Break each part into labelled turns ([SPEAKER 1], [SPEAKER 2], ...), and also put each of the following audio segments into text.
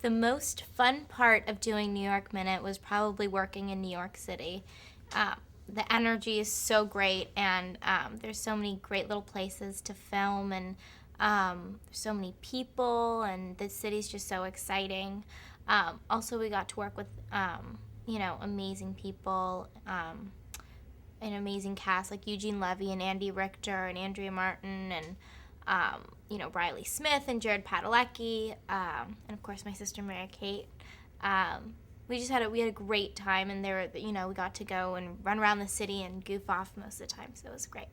[SPEAKER 1] The most fun part of doing New York Minute was probably working in New York City. The energy is so great, and there's so many great little places to film, and there's so many people, and the city's just so exciting. Also, we got to work with, amazing people, an amazing cast like Eugene Levy and Andy Richter and Andrea Martin and Riley Smith and Jared Padalecki, and of course my sister Mary Kate. We had a great time, and we got to go and run around the city and goof off most of the time, so it was great.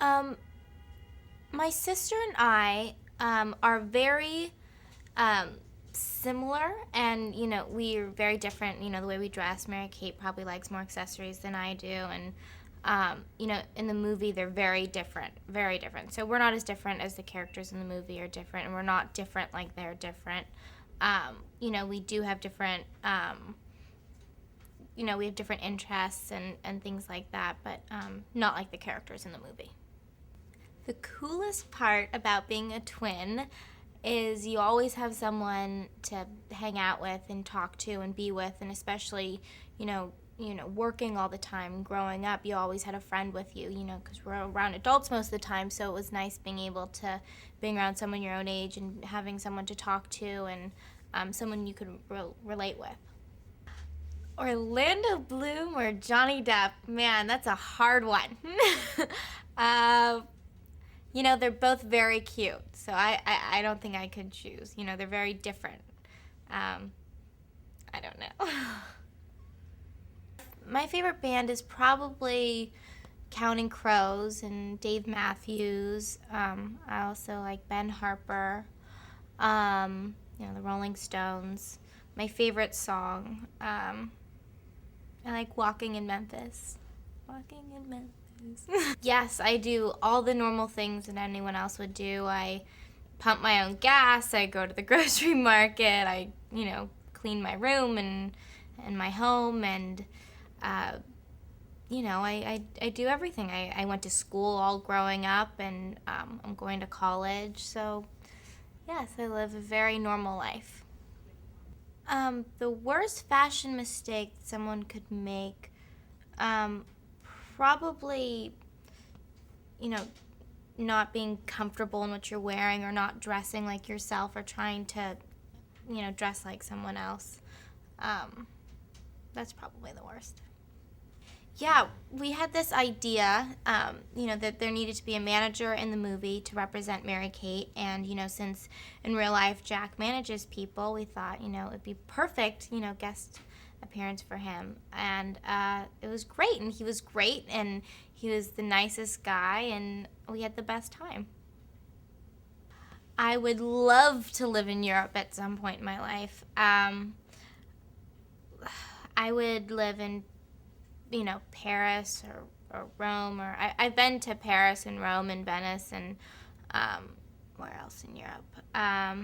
[SPEAKER 1] My sister and I are very similar, and we're very different. The way we dress, Mary Kate probably likes more accessories than I do, and in the movie they're very different. So we're not as different as the characters in the movie are different, and we're not different like they're different. We do have different we have different interests and things like that, but not like the characters in the movie. The coolest part about being a twin is you always have someone to hang out with and talk to and be with, and especially, working all the time, growing up, you always had a friend with you, because we're around adults most of the time, so it was nice being able to being around someone your own age and having someone to talk to and someone you could relate with. Orlando Bloom or Johnny Depp? Man, that's a hard one. They're both very cute, so I don't think I could choose. They're very different. I don't know. My favorite band is probably Counting Crows and Dave Matthews. I also like Ben Harper, the Rolling Stones. My favorite song, I like Walking in Memphis. Walking in Memphis. Yes, I do all the normal things that anyone else would do. I pump my own gas, I go to the grocery market, I, clean my room and my home, and I do everything. I went to school all growing up, and I'm going to college, so yes, I live a very normal life. The worst fashion mistake someone could make, probably, not being comfortable in what you're wearing, or not dressing like yourself, or trying to, dress like someone else. That's probably the worst. Yeah, we had this idea, that there needed to be a manager in the movie to represent Mary Kate, and, since in real life Jack manages people, we thought, it'd be perfect, guest appearance for him, and it was great, and he was great, and he was the nicest guy, and we had the best time. I would love to live in Europe at some point in my life. I would live in Paris or Rome, or I've been to Paris and Rome and Venice and where else in Europe? A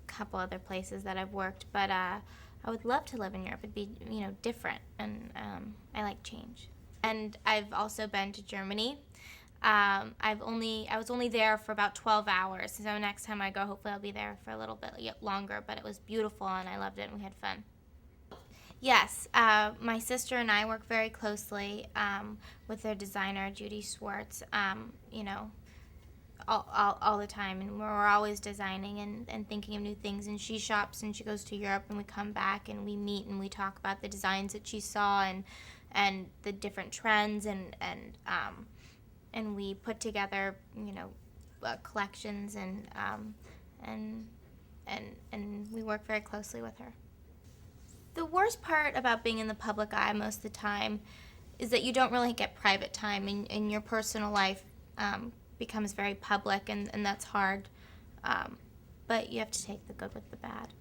[SPEAKER 1] couple other places that I've worked, but I would love to live in Europe. It'd be different, and I like change. And I've also been to Germany. I was only there for about 12 hours, so next time I go, hopefully I'll be there for a little bit longer. But it was beautiful, and I loved it, and we had fun. Yes, my sister and I work very closely with their designer, Judy Schwartz, all the time. And we're always designing and thinking of new things. And she shops and she goes to Europe, and we come back and we meet and we talk about the designs that she saw and the different trends, and we put together, collections, and we work very closely with her. The worst part about being in the public eye most of the time is that you don't really get private time, and your personal life becomes very public, and that's hard. But you have to take the good with the bad.